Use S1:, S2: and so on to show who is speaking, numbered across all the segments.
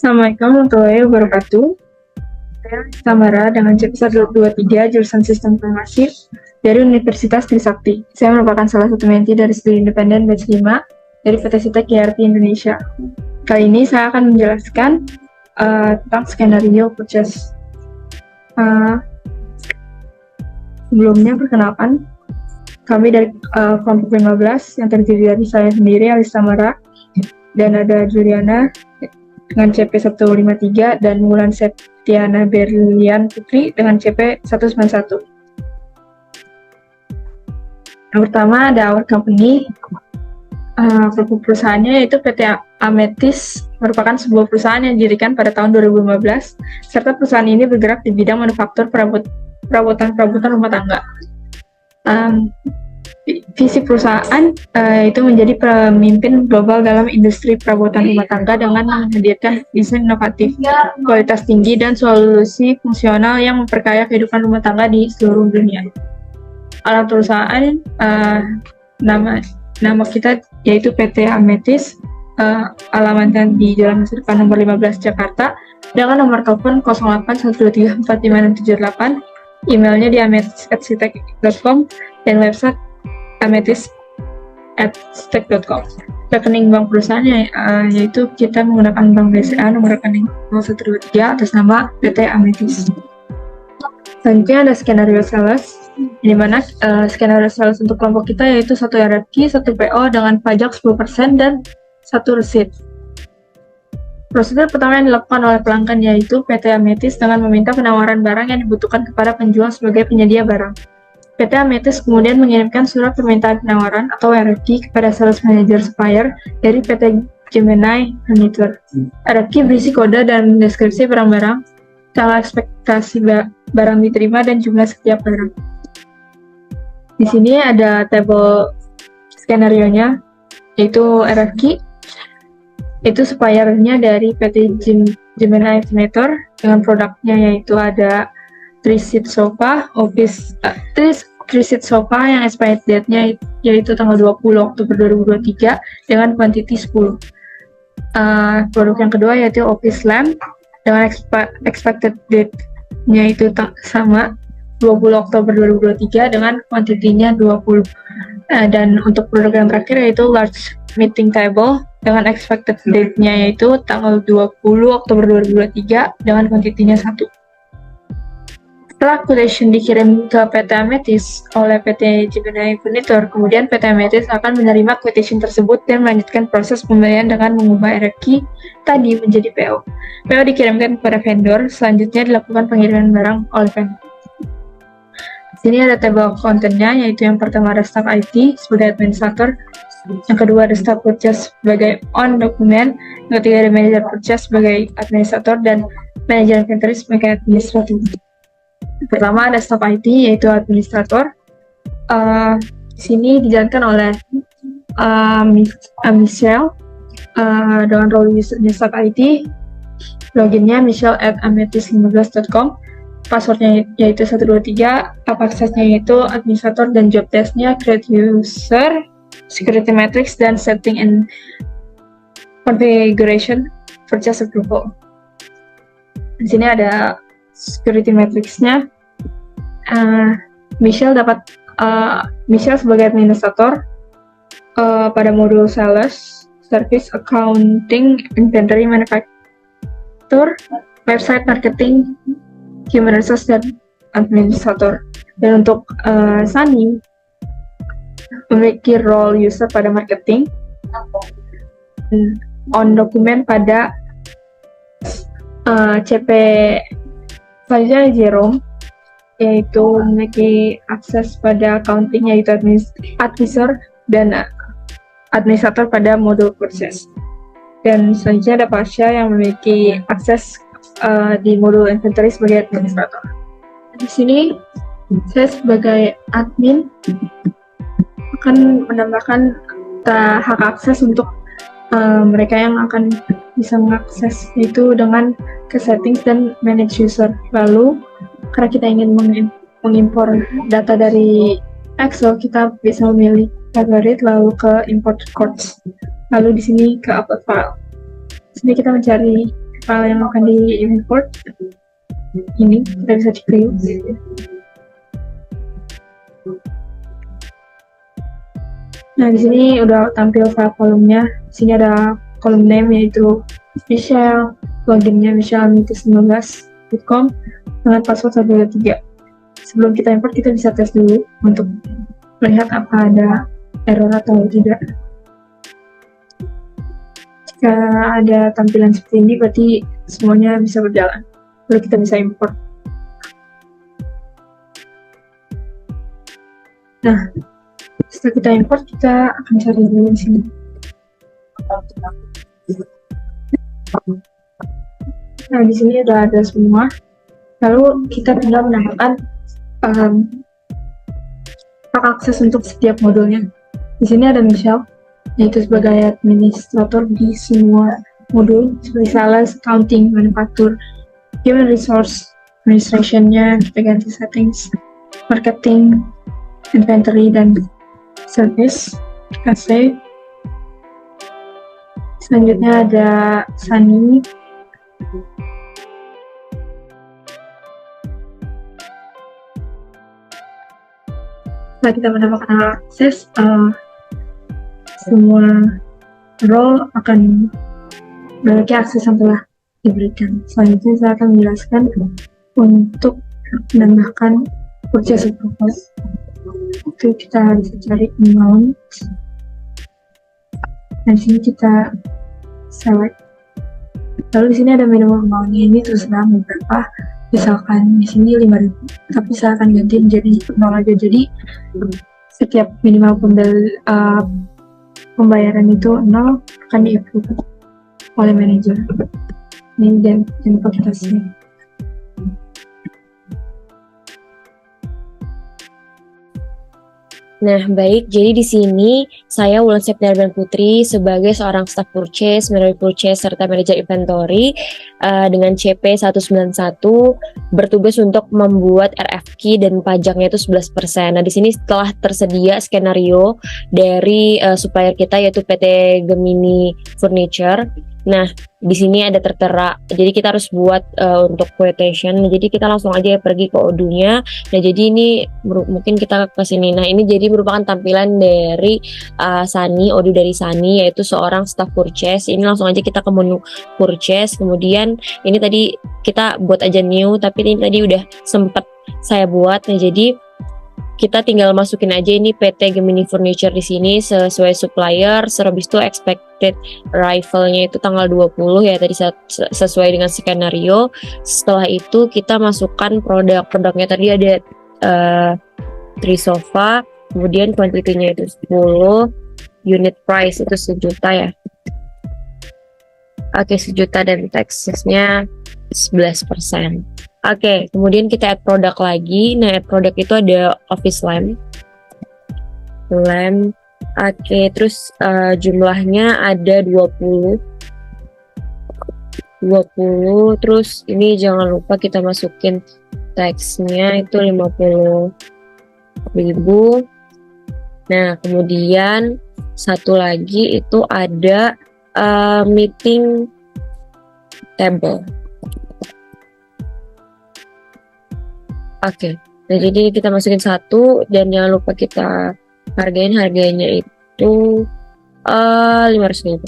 S1: Assalamualaikum warahmatullahi wabarakatuh. Saya Samara dengan CPSA 223 jurusan Sistem Informasi dari Universitas Trisakti. Saya merupakan salah satu menti dari studi independen batch 5 dari PT Sitek IRP Indonesia. Kali ini saya akan menjelaskan tentang skenario purchase. Sebelumnya perkenalkan, kami dari kelompok 15 yang terdiri dari saya sendiri, Alis Samara, dan ada Juliana dengan CP 153 dan Wulan Septiana Berlian Putri dengan CP 191. Yang pertama ada our company. Perusahaannya yaitu PT Ametis, merupakan sebuah perusahaan yang didirikan pada tahun 2015, serta perusahaan ini bergerak di bidang manufaktur perabotan rumah tangga. Visi perusahaan itu menjadi pemimpin global dalam industri perabotan rumah tangga dengan menghadirkan desain inovatif, kualitas tinggi, dan solusi fungsional yang memperkaya kehidupan rumah tangga di seluruh dunia. Alam perusahaan, nama kita yaitu PT Ametis, alamatnya di Jalan Masa Depan nomor 15 Jakarta, dengan nomor telepon 0812345678, emailnya di ametis@sitek.com, dan website ametis@sitek.com. Rekening bank perusahaan yaitu kita menggunakan bank BCA nomor rekening 0123 atas nama PT Ametis. Selanjutnya ada skenario sales, di mana skenario sales untuk kelompok kita yaitu 1 RFQ, 1 PO dengan pajak 10% dan 1 resit. Prosedur pertama yang dilakukan oleh pelanggan yaitu PT Ametis dengan meminta penawaran barang yang dibutuhkan kepada penjual sebagai penyedia barang. PT Ametis kemudian mengirimkan surat permintaan penawaran atau RFQ kepada sales manager supplier dari PT Gemini Furniture. RFQ berisi kode dan deskripsi barang-barang, skala ekspektasi barang diterima, dan jumlah setiap barang. Di sini ada tabel skenario-nya, yaitu RFQ. Itu suppliernya dari PT Gemini Furniture dengan produknya yaitu ada 3-seat sofa, office 3-seat sofa yang expired date-nya yaitu tanggal 20 Oktober 2023 dengan quantity 10. Produk yang kedua yaitu office lamp dengan expected date-nya itu sama 20 Oktober 2023 dengan quantity-nya 20. Dan untuk produk yang terakhir yaitu large meeting table dengan expected date-nya yaitu tanggal 20 Oktober 2023 dengan quantity-nya 1. Setelah quotation dikirim ke PT Ametis oleh PT Gemini Furniture, kemudian PT Ametis akan menerima quotation tersebut dan melanjutkan proses pembelian dengan mengubah RFQ tadi menjadi PO. PO dikirimkan kepada vendor, selanjutnya dilakukan pengiriman barang oleh vendor. Di sini ada tabel kontennya, yaitu yang pertama ada staff IT sebagai administrator, yang kedua ada staff purchase sebagai on dokumen, yang ketiga ada manager purchase sebagai administrator, dan manajer inventory sebagai administrator. Pertama ada staff IT yaitu administrator. Di sini dijalankan oleh Michelle dengan role usernya staff IT. Loginnya michelle@ametis15.com. Passwordnya yaitu 123. Aksesnya yaitu administrator, dan job desk-nya create user, security matrix, dan setting and configuration purchase approval. Di sini ada security matrix-nya. Michelle sebagai administrator pada modul sales, service, accounting, inventory, manufacture, website, marketing, human resource, dan administrator. Dan untuk Sunny memiliki role user pada marketing, on dokumen pada CP. Selanjutnya ada Jerome, yaitu memiliki akses pada accounting yaitu advisor dan administrator pada modul purchase. Dan selanjutnya ada Pasha yang memiliki akses di modul inventory sebagai administrator. Di sini saya sebagai admin akan menambahkan hak akses untuk mereka yang akan bisa mengakses itu dengan ke settings dan manage user. Lalu karena kita ingin mengimpor data dari Excel, kita bisa memilih favorite lalu ke import records, lalu di sini ke upload file. Di sini kita mencari file yang akan di import ini kita bisa klik. Nah, di sini udah tampil file kolomnya. Di sini ada kolom name yaitu Michelle, loginnya michelle19.com dengan password 123. Sebelum kita import, kita bisa tes dulu untuk melihat apa ada error atau tidak. Jika ada tampilan seperti ini, berarti semuanya bisa berjalan. Lalu kita bisa import. Nah, setelah kita import, kita akan cari dulu di sini. Nah, di sini udah ada semua. Lalu kita tinggal menambahkan hak akses untuk setiap modulnya. Di sini ada Michelle, yaitu sebagai administrator di semua modul seperti sales, accounting, manufaktur, human resource, administration-nya kita ganti settings, marketing, inventory, dan service. Kita save. Selanjutnya ada Sunny. Setelah kita menambahkan akses, semua role akan memiliki akses yang telah diberikan. Selanjutnya saya akan menjelaskan untuk menambahkan purchase approval. Itu kita bisa cari amount. Dan sini kita select. Lalu di sini ada minimum amount-nya, ini terserah mau berapa. Misalkan di sini 5.000, tapi saya akan ganti menjadi 0 aja. Jadi setiap minimal pembayaran itu 0 akan di-approve oleh manajer. Ini dan jangan lupa kita save.
S2: Nah, baik. Jadi di sini saya Wulan Septiarban Putri sebagai seorang staff purchase, manager purchase serta manajer inventory dengan CP 191 bertugas untuk membuat RFQ dan pajaknya itu 11%. Nah, di sini telah tersedia skenario dari supplier kita yaitu PT Gemini Furniture. Nah, di sini ada tertera. Jadi kita harus buat untuk quotation. Jadi kita langsung aja pergi ke Odoo-nya. Nah, jadi ini mungkin kita ke sini. Nah, ini jadi merupakan tampilan dari Sunny, Odoo dari Sunny, yaitu seorang staff purchase. Ini langsung aja kita ke menu purchase. Kemudian ini tadi kita buat aja new, tapi ini tadi udah sempet saya buat. Nah, jadi kita tinggal masukin aja ini PT Gemini Furniture di sini sesuai supplier, habis itu expected arrival-nya itu tanggal 20 ya tadi sesuai dengan skenario. Setelah itu kita masukkan produknya tadi ada 3 sofa, kemudian quantity-nya itu 10, unit price itu 1 juta ya. Oke, 1 juta dan taxes-nya 11%. Oke, kemudian kita add produk lagi. Nah, add produk itu ada office lamp. Oke, terus jumlahnya ada 20. Terus ini jangan lupa kita masukin tax-nya itu 50.000. Nah, kemudian satu lagi itu ada meeting table. Oke, nah jadi kita masukin 1 dan jangan lupa kita harganya itu 500.000.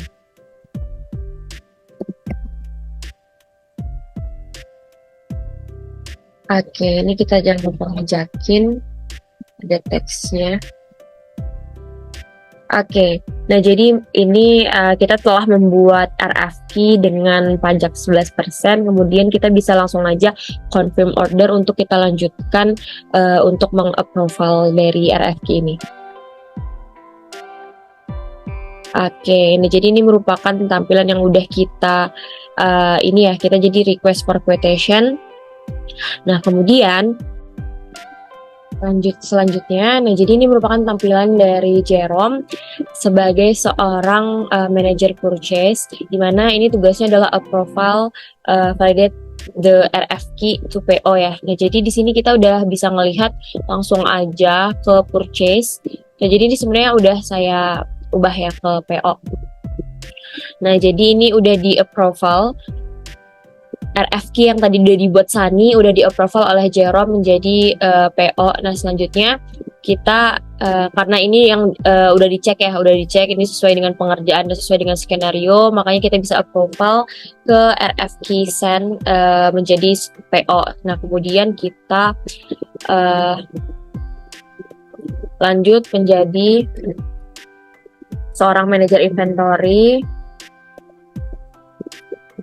S2: Oke, ini kita jangan lupa ngejakin ada teksnya. Oke, nah jadi ini kita telah membuat RFQ dengan pajak 11%, kemudian kita bisa langsung aja confirm order untuk kita lanjutkan untuk meng-approval dari RFQ ini. Oke, ini jadi ini merupakan tampilan yang udah kita kita jadi request for quotation. Nah, kemudian selanjutnya, nah jadi ini merupakan tampilan dari Jerome sebagai seorang manager purchase, di mana ini tugasnya adalah approval, validate the RFQ to PO ya. Nah jadi di sini kita udah bisa ngelihat langsung aja ke purchase. Nah jadi ini sebenarnya udah saya ubah ya ke PO. Nah jadi ini udah di approval. RFQ yang tadi udah dibuat Sani udah di-approval oleh Jerome menjadi PO. Nah, selanjutnya kita karena ini yang udah dicek ini sesuai dengan pengerjaan dan sesuai dengan skenario, makanya kita bisa approval ke RFQ Sen menjadi PO. Nah, kemudian kita lanjut menjadi seorang manajer inventory.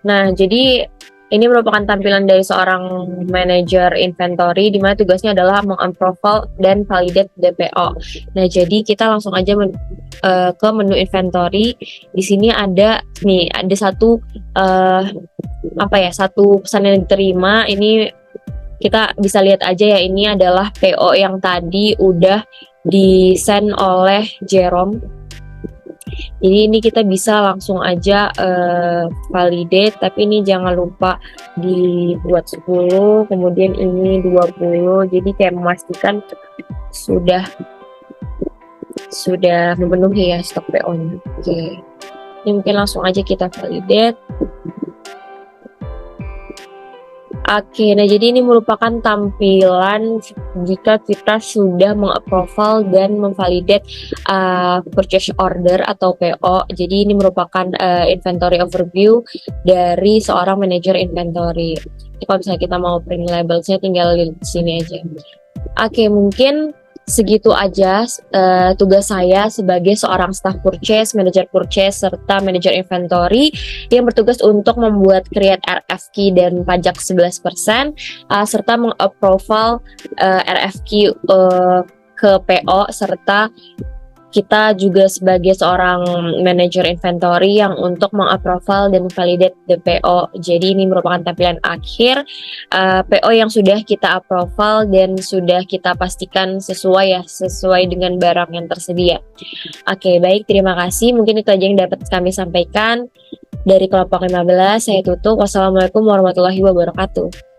S2: Nah, jadi ini merupakan tampilan dari seorang manajer inventory di mana tugasnya adalah meng-approval dan validate DPO. Nah, jadi kita langsung aja ke menu inventory. Di sini ada satu satu pesan yang diterima. Ini kita bisa lihat aja ya, ini adalah PO yang tadi udah di-send oleh Jerome. Jadi ini kita bisa langsung aja validate, tapi ini jangan lupa dibuat 10, kemudian ini 20. Jadi kayak memastikan sudah memenuhi ya stok PO-nya. Oke. Ini mungkin langsung aja kita validate. Oke, nah jadi ini merupakan tampilan jika kita sudah meng-approval dan memvalidate purchase order atau PO. Jadi ini merupakan inventory overview dari seorang manager inventory. Jadi kalau misalnya kita mau print labelsnya tinggal di sini aja. Oke, mungkin segitu aja tugas saya sebagai seorang staff purchase, manager purchase, serta manager inventory yang bertugas untuk membuat create RFQ dan pajak 11%, serta meng-approval RFQ ke PO, serta kita juga sebagai seorang manager inventory yang untuk meng-approval dan validate DPO. Jadi ini merupakan tampilan akhir PO yang sudah kita approval dan sudah kita pastikan sesuai dengan barang yang tersedia. Oke, baik, terima kasih. Mungkin itu aja yang dapat kami sampaikan dari kelompok 15. Saya tutup. Wassalamualaikum warahmatullahi wabarakatuh.